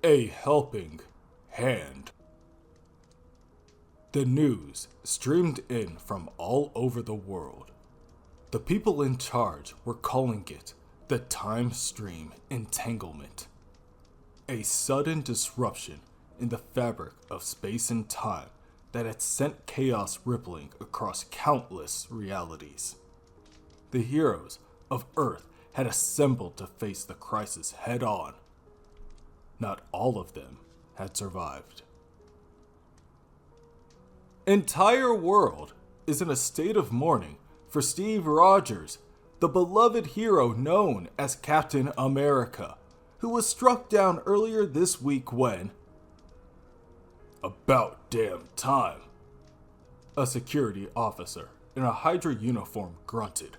A helping hand. The news streamed in from all over the world. The people in charge were calling it the time stream entanglement. A sudden disruption in the fabric of space and time that had sent chaos rippling across countless realities. The heroes of Earth had assembled to face the crisis head on. Not all of them had survived. Entire world is in a state of mourning for Steve Rogers, the beloved hero known as Captain America, who was struck down earlier this week when... About damn time, a security officer in a Hydra uniform grunted,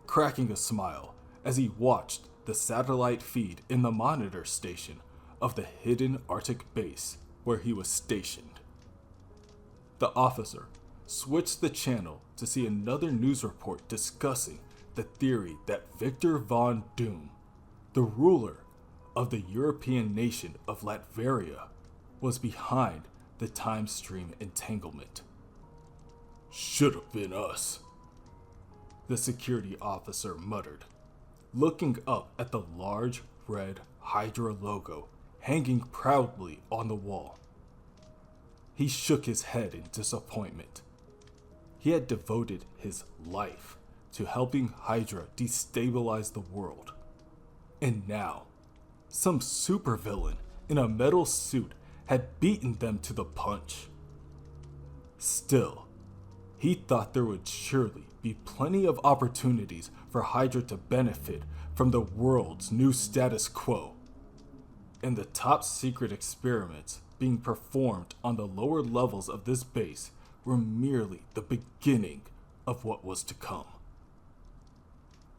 cracking a smile as he watched the satellite feed in the monitor station of the hidden Arctic base where he was stationed. The officer switched the channel to see another news report discussing the theory that Victor Von Doom, the ruler of the European nation of Latveria, was behind the time stream entanglement. Should have been us, the security officer muttered, looking up at the large red Hydra logo hanging proudly on the wall. He shook his head in disappointment. He had devoted his life to helping Hydra destabilize the world. And now, some supervillain in a metal suit had beaten them to the punch. Still, he thought there would surely be plenty of opportunities for Hydra to benefit from the world's new status quo. And the top secret experiments being performed on the lower levels of this base were merely the beginning of what was to come.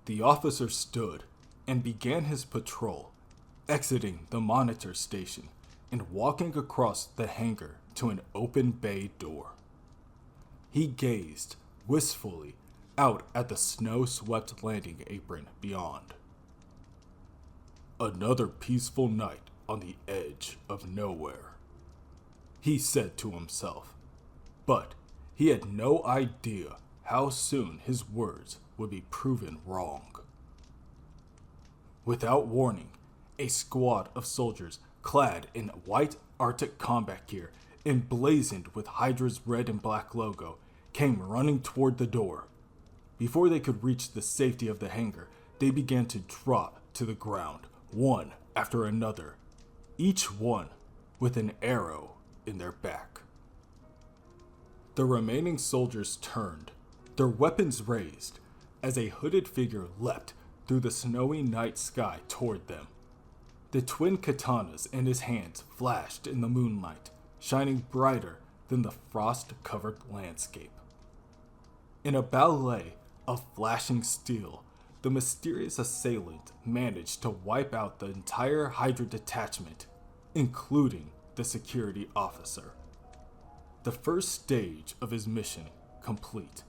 The officer stood and began his patrol, exiting the monitor station and walking across the hangar to an open bay door. He gazed wistfully out at the snow-swept landing apron beyond. Another peaceful night on the edge of nowhere, he said to himself, but he had no idea how soon his words would be proven wrong. Without warning, a squad of soldiers clad in white Arctic combat gear emblazoned with Hydra's red and black logo came running toward the door. Before they could reach the safety of the hangar, they began to drop to the ground, one after another, each one with an arrow in their back. The remaining soldiers turned, their weapons raised, as a hooded figure leapt through the snowy night sky toward them. The twin katanas in his hands flashed in the moonlight, shining brighter than the frost-covered landscape. In a ballet of flashing steel, the mysterious assailant managed to wipe out the entire Hydra detachment, including the security officer. The first stage of his mission complete.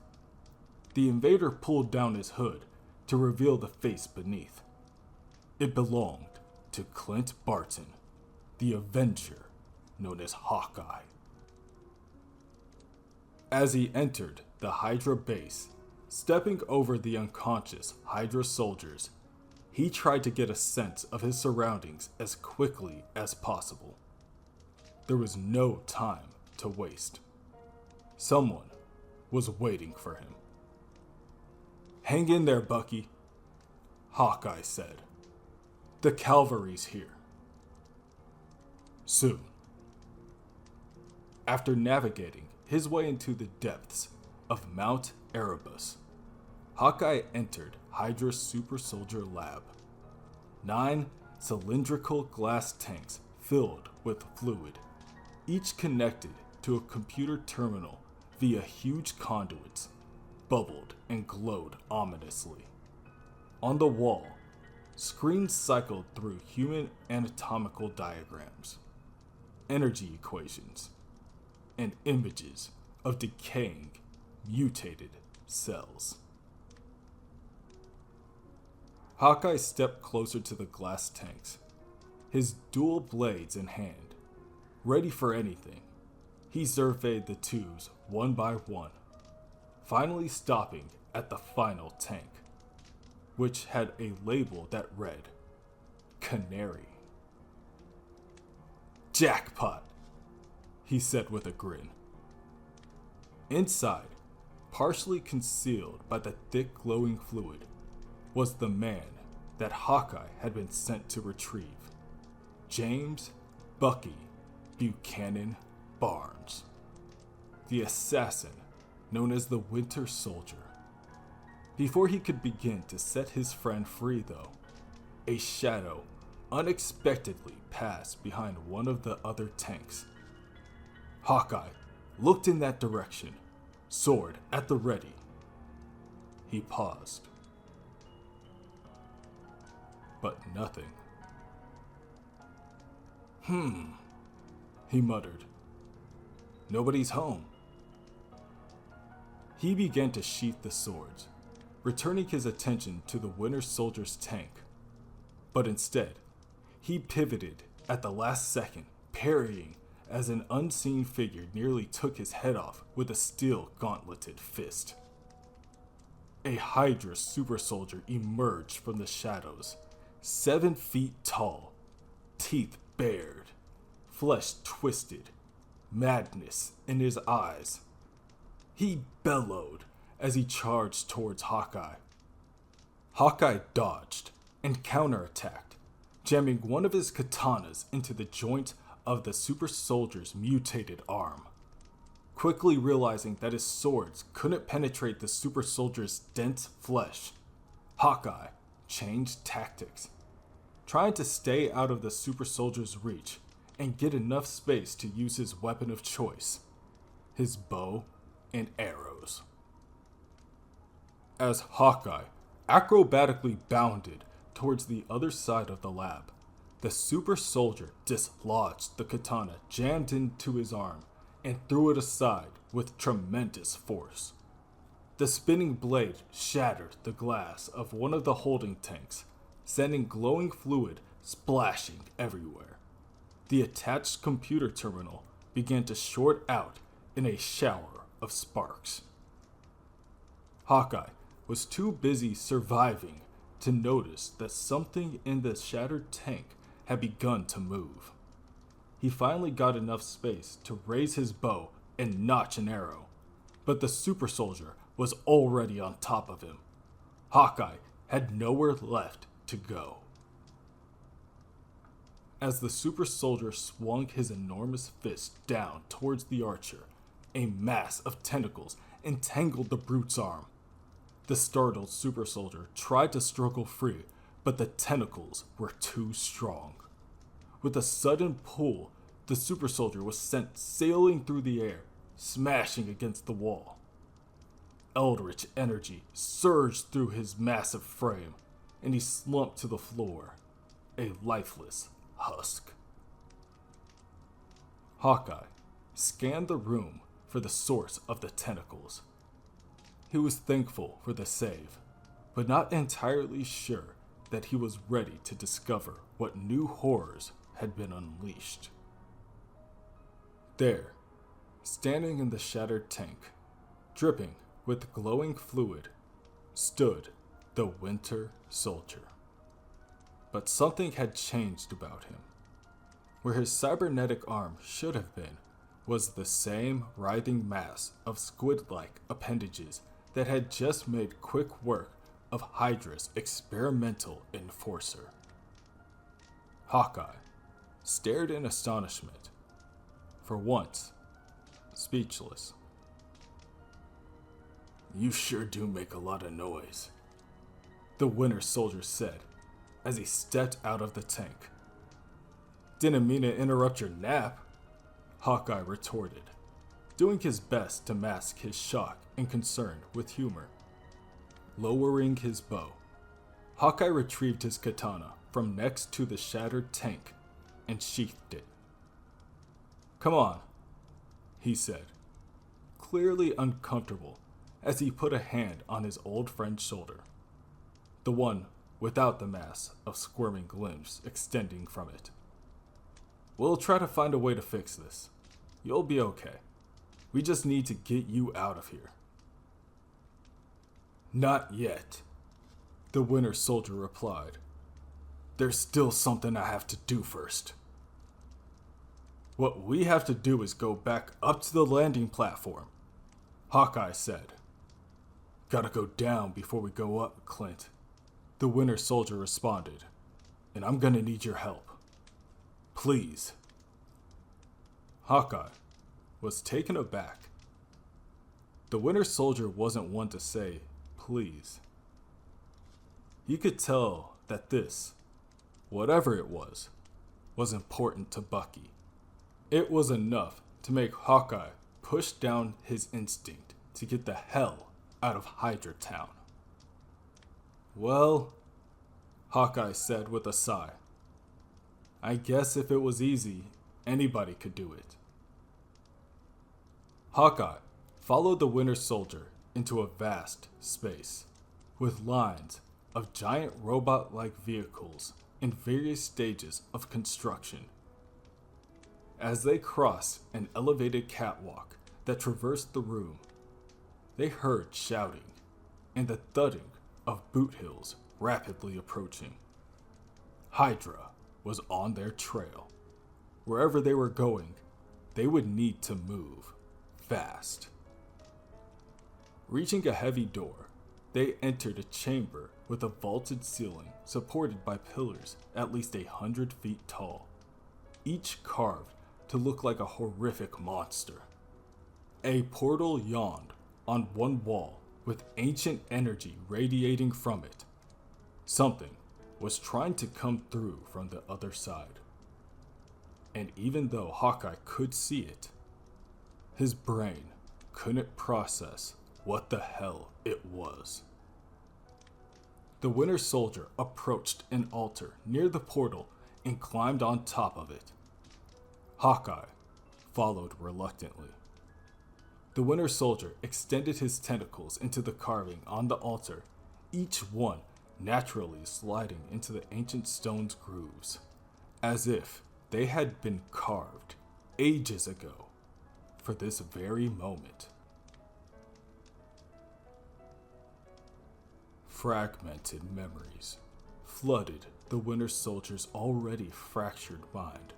The invader pulled down his hood to reveal the face beneath. It belonged to Clint Barton, the Avenger known as Hawkeye. As he entered the Hydra base, stepping over the unconscious Hydra soldiers, he tried to get a sense of his surroundings as quickly as possible. There was no time to waste. Someone was waiting for him. "Hang in there, Bucky," Hawkeye said. "The cavalry's here. Soon." After navigating his way into the depths of Mount Erebus, Hawkeye entered Hydra's super soldier lab. 9 cylindrical glass tanks filled with fluid, each connected to a computer terminal via huge conduits, bubbled and glowed ominously. On the wall, screens cycled through human anatomical diagrams, energy equations, and images of decaying, mutated cells. Hawkeye stepped closer to the glass tanks, his dual blades in hand. Ready for anything, he surveyed the tubes one by one, finally stopping at the final tank, which had a label that read, Canary. "Jackpot," he said with a grin. Inside, partially concealed by the thick glowing fluid, was the man that Hawkeye had been sent to retrieve, James Bucky Buchanan Barnes, the assassin known as the Winter Soldier. Before he could begin to set his friend free, though, a shadow unexpectedly passed behind one of the other tanks. Hawkeye looked in that direction, sword at the ready. He paused. But nothing. He muttered. Nobody's home. He began to sheath the swords, returning his attention to the Winter Soldier's tank. But instead, he pivoted at the last second, parrying as an unseen figure nearly took his head off with a steel gauntleted fist. A Hydra super soldier emerged from the shadows, 7 feet tall, teeth bared, flesh twisted, madness in his eyes. He bellowed as he charged towards Hawkeye. Hawkeye dodged and counterattacked, jamming one of his katanas into the joint of the super soldier's mutated arm. Quickly realizing that his swords couldn't penetrate the super soldier's dense flesh, Hawkeye changed tactics, trying to stay out of the super soldier's reach and get enough space to use his weapon of choice, his bow and arrows. As Hawkeye acrobatically bounded towards the other side of the lab, the super soldier dislodged the katana jammed into his arm and threw it aside with tremendous force. The spinning blade shattered the glass of one of the holding tanks, sending glowing fluid splashing everywhere. The attached computer terminal began to short out in a shower of sparks. Hawkeye was too busy surviving to notice that something in the shattered tank had begun to move. He finally got enough space to raise his bow and notch an arrow, but the super soldier was already on top of him. Hawkeye had nowhere left to go. As the super soldier swung his enormous fist down towards the archer, a mass of tentacles entangled the brute's arm. The startled super soldier tried to struggle free, but the tentacles were too strong. With a sudden pull, the super soldier was sent sailing through the air, smashing against the wall. Eldritch energy surged through his massive frame, and he slumped to the floor, a lifeless husk. Hawkeye scanned the room for the source of the tentacles. He was thankful for the save, but not entirely sure that he was ready to discover what new horrors had been unleashed. There, standing in the shattered tank, dripping with glowing fluid, stood the Winter Soldier. But something had changed about him. Where his cybernetic arm should have been was the same writhing mass of squid-like appendages that had just made quick work of Hydra's experimental enforcer. Hawkeye stared in astonishment, for once, speechless. "You sure do make a lot of noise," the Winter Soldier said as he stepped out of the tank. "Didn't mean to interrupt your nap," Hawkeye retorted, doing his best to mask his shock and concern with humor. Lowering his bow, Hawkeye retrieved his katana from next to the shattered tank and sheathed it. "Come on," he said, clearly uncomfortable as he put a hand on his old friend's shoulder, the one without the mass of squirming limbs extending from it. We'll try to find a way to fix this. You'll be okay. We just need to get you out of here." "Not yet," the Winter Soldier replied. "There's still something I have to do first." "What we have to do is go back up to the landing platform," Hawkeye said. "Gotta go down before we go up, Clint," the Winter Soldier responded. "And I'm gonna need your help. Please." Hawkeye was taken aback. The Winter Soldier wasn't one to say, "please." He could tell that this, whatever it was important to Bucky. It was enough to make Hawkeye push down his instinct to get the hell out of Hydra Town. "Well," Hawkeye said with a sigh, "I guess if it was easy, anybody could do it." Hawkeye followed the Winter Soldier into a vast space, with lines of giant robot-like vehicles in various stages of construction. As they crossed an elevated catwalk that traversed the room, they heard shouting and the thudding of boot heels rapidly approaching. Hydra was on their trail. Wherever they were going, they would need to move fast. Reaching a heavy door, they entered a chamber with a vaulted ceiling supported by pillars at least 100 feet tall, each carved to look like a horrific monster. A portal yawned on one wall with ancient energy radiating from it. Something was trying to come through from the other side. And even though Hawkeye could see it, his brain couldn't process what the hell it was. The Winter Soldier approached an altar near the portal and climbed on top of it. Hawkeye followed reluctantly. The Winter Soldier extended his tentacles into the carving on the altar, each one naturally sliding into the ancient stone's grooves, as if they had been carved ages ago for this very moment. Fragmented memories flooded the Winter Soldier's already fractured mind.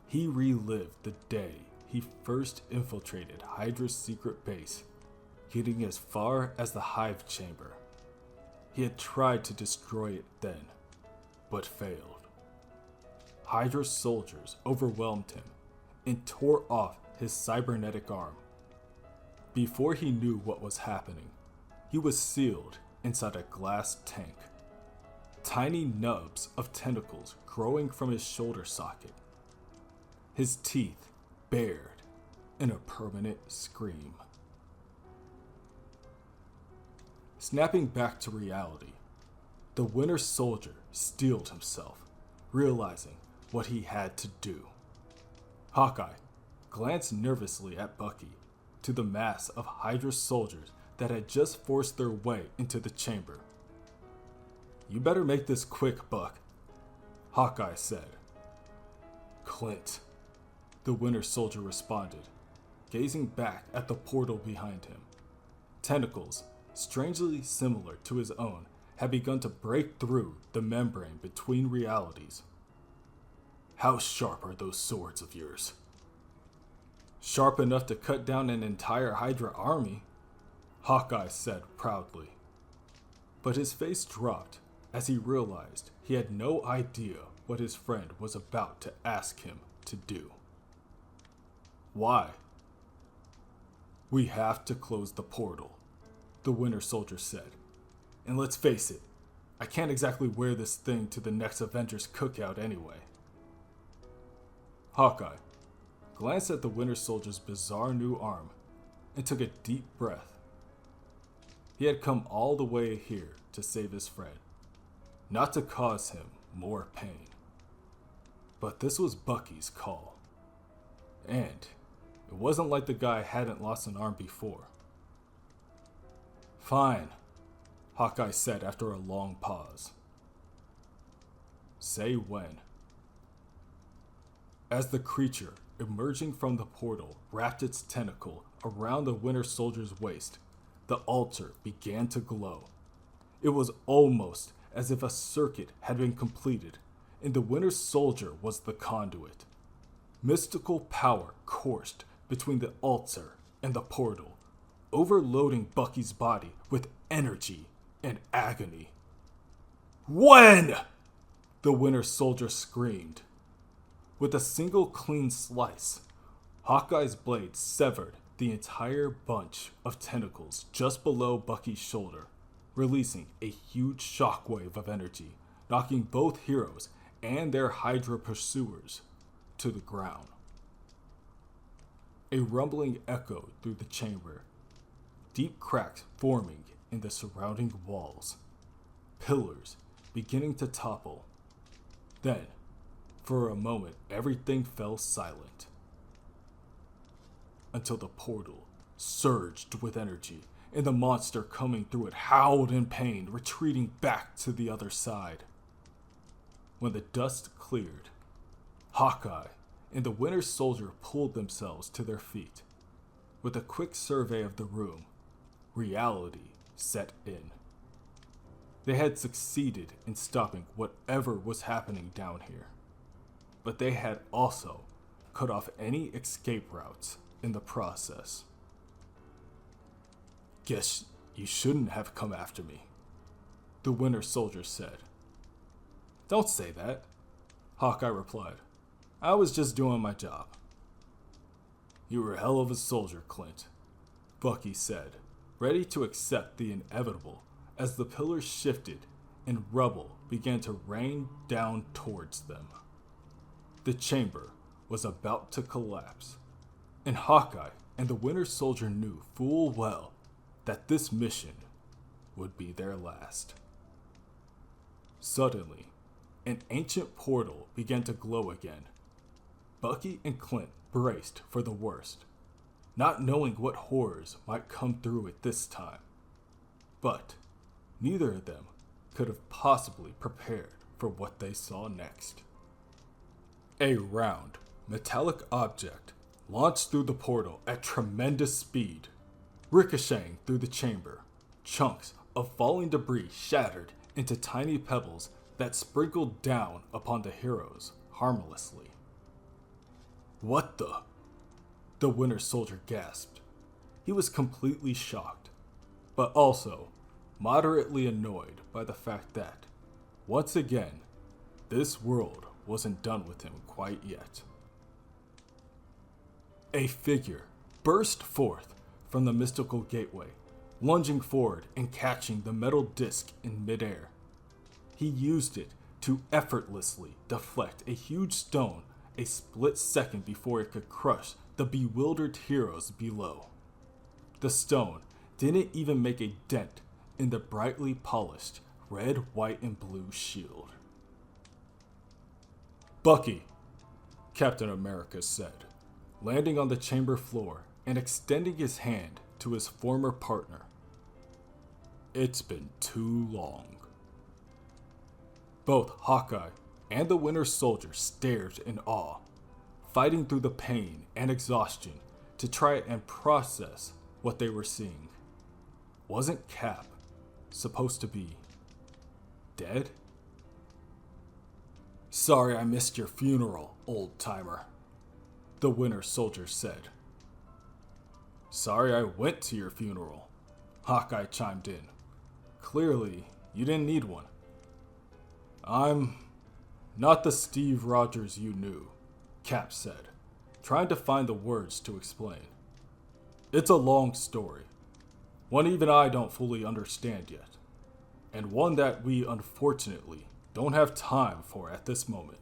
He relived the day he first infiltrated Hydra's secret base, getting as far as the Hive Chamber. He had tried to destroy it then, but failed. Hydra's soldiers overwhelmed him and tore off his cybernetic arm. Before he knew what was happening, he was sealed inside a glass tank, tiny nubs of tentacles growing from his shoulder socket, his teeth bared in a permanent scream. Snapping back to reality, the Winter Soldier steeled himself, realizing what he had to do. Hawkeye glanced nervously at Bucky, to the mass of Hydra soldiers that had just forced their way into the chamber. "You better make this quick, Buck," Hawkeye said. "Clint," the Winter Soldier responded, gazing back at the portal behind him. Tentacles, strangely similar to his own, had begun to break through the membrane between realities. "How sharp are those swords of yours?" "Sharp enough to cut down an entire Hydra army," Hawkeye said proudly. But his face dropped as he realized he had no idea what his friend was about to ask him to do. "Why?" "We have to close the portal," the Winter Soldier said. "And let's face it, I can't exactly wear this thing to the next Avengers cookout anyway." Hawkeye glanced at the Winter Soldier's bizarre new arm and took a deep breath. He had come all the way here to save his friend, not to cause him more pain. But this was Bucky's call. And it wasn't like the guy hadn't lost an arm before. "Fine," Hawkeye said after a long pause. "Say when." As the creature emerging from the portal wrapped its tentacle around the Winter Soldier's waist, the altar began to glow. It was almost as if a circuit had been completed, and the Winter Soldier was the conduit. Mystical power coursed between the altar and the portal, overloading Bucky's body with energy and agony. "When?" the Winter Soldier screamed. With a single clean slice, Hawkeye's blade severed the entire bunch of tentacles just below Bucky's shoulder, releasing a huge shockwave of energy, knocking both heroes and their Hydra pursuers to the ground. A rumbling echoed through the chamber, deep cracks forming in the surrounding walls, pillars beginning to topple. Then, for a moment, everything fell silent, until the portal surged with energy, and the monster coming through it howled in pain, retreating back to the other side. When the dust cleared, Hawkeye and the Winter Soldier pulled themselves to their feet. With a quick survey of the room, reality set in. They had succeeded in stopping whatever was happening down here, but they had also cut off any escape routes in the process. "Guess you shouldn't have come after me," the Winter Soldier said. "Don't say that," Hawkeye replied. "I was just doing my job." "You were a hell of a soldier, Clint," Bucky said, ready to accept the inevitable as the pillars shifted and rubble began to rain down towards them. The chamber was about to collapse, and Hawkeye and the Winter Soldier knew full well that this mission would be their last. Suddenly, an ancient portal began to glow again. Bucky and Clint braced for the worst, not knowing what horrors might come through it this time. But neither of them could have possibly prepared for what they saw next. A round, metallic object launched through the portal at tremendous speed, ricocheting through the chamber. Chunks of falling debris shattered into tiny pebbles that sprinkled down upon the heroes harmlessly. "What the?" the Winter Soldier gasped. He was completely shocked, but also moderately annoyed by the fact that, once again, this world wasn't done with him quite yet. A figure burst forth from the mystical gateway, lunging forward and catching the metal disc in midair. He used it to effortlessly deflect a huge stone a split second before it could crush the bewildered heroes below. The stone didn't even make a dent in the brightly polished red, white, and blue shield. "Bucky," Captain America said, landing on the chamber floor and extending his hand to his former partner. "It's been too long." Both Hawkeye and the Winter Soldier stared in awe, fighting through the pain and exhaustion to try and process what they were seeing. Wasn't Cap supposed to be dead? "Sorry I missed your funeral, old-timer," the Winter Soldier said. "Sorry I went to your funeral," Hawkeye chimed in. "Clearly, you didn't need one." "I'm not the Steve Rogers you knew," Cap said, trying to find the words to explain. "It's a long story, one even I don't fully understand yet, and one that we unfortunately don't have time for at this moment.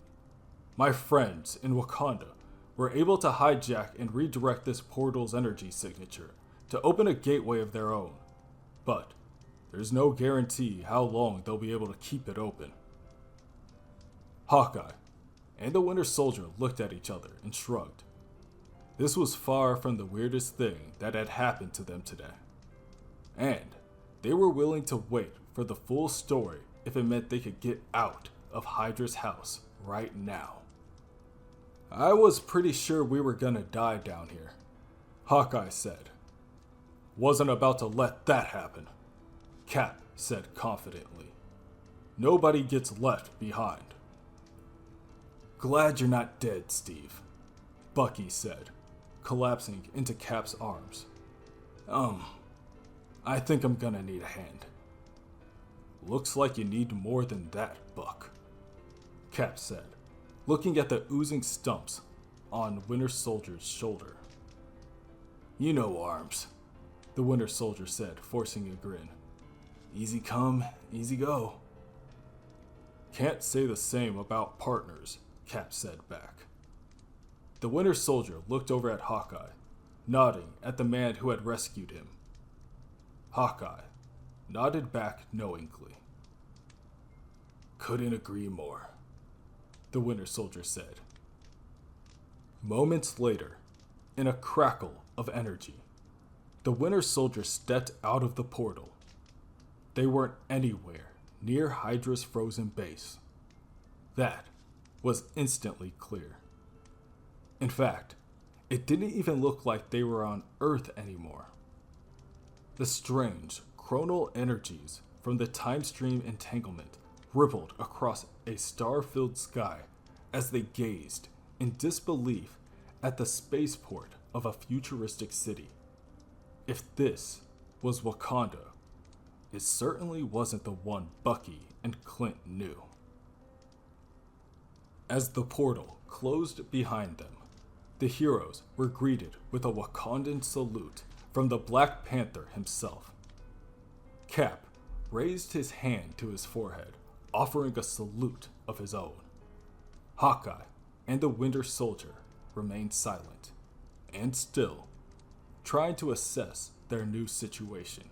My friends in Wakanda were able to hijack and redirect this portal's energy signature to open a gateway of their own, but there's no guarantee how long they'll be able to keep it open." Hawkeye and the Winter Soldier looked at each other and shrugged. This was far from the weirdest thing that had happened to them today, and they were willing to wait for the full story if it meant they could get out of Hydra's house right now. I was pretty sure we were gonna die down here, Hawkeye said. Wasn't about to let that happen, Cap said confidently. Nobody gets left behind. Glad you're not dead, Steve, Bucky said, collapsing into Cap's arms. I think I'm gonna need a hand. Looks like you need more than that, Buck, Cap said, looking at the oozing stumps on Winter Soldier's shoulder. You know arms, the Winter Soldier said, forcing a grin. Easy come, easy go. Can't say the same about partners, Cap said back. The Winter Soldier looked over at Hawkeye, nodding at the man who had rescued him. Hawkeye nodded back knowingly. Couldn't agree more, the Winter Soldier said. Moments later, in a crackle of energy, the Winter Soldier stepped out of the portal. They weren't anywhere near Hydra's frozen base. That was instantly clear. In fact, it didn't even look like they were on Earth anymore. The strange, chronal energies from the time stream entanglement rippled across a star-filled sky as they gazed in disbelief at the spaceport of a futuristic city. If this was Wakanda, it certainly wasn't the one Bucky and Clint knew. As the portal closed behind them, the heroes were greeted with a Wakandan salute from the Black Panther himself. Cap raised his hand to his forehead, offering a salute of his own. Hawkeye and the Winter Soldier remained silent and still, trying to assess their new situation.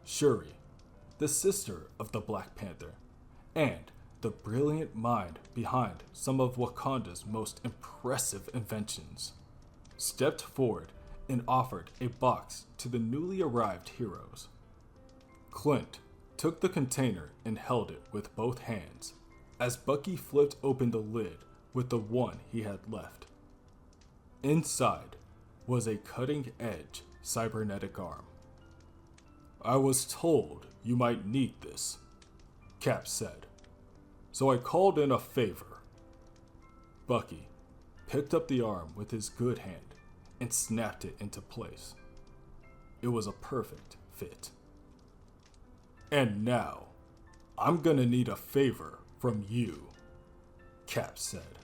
Shuri, the sister of the Black Panther, and the brilliant mind behind some of Wakanda's most impressive inventions, stepped forward and offered a box to the newly arrived heroes. Clint took the container and held it with both hands as Bucky flipped open the lid with the one he had left. Inside was a cutting-edge cybernetic arm. I was told you might need this, Cap said, so I called in a favor. Bucky picked up the arm with his good hand and snapped it into place. It was a perfect fit. And now, I'm gonna need a favor from you, Cap said.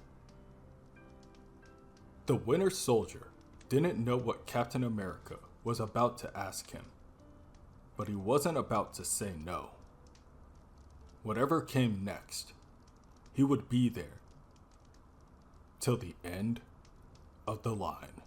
The Winter Soldier didn't know what Captain America was about to ask him, but he wasn't about to say no. Whatever came next, he would be there till the end of the line.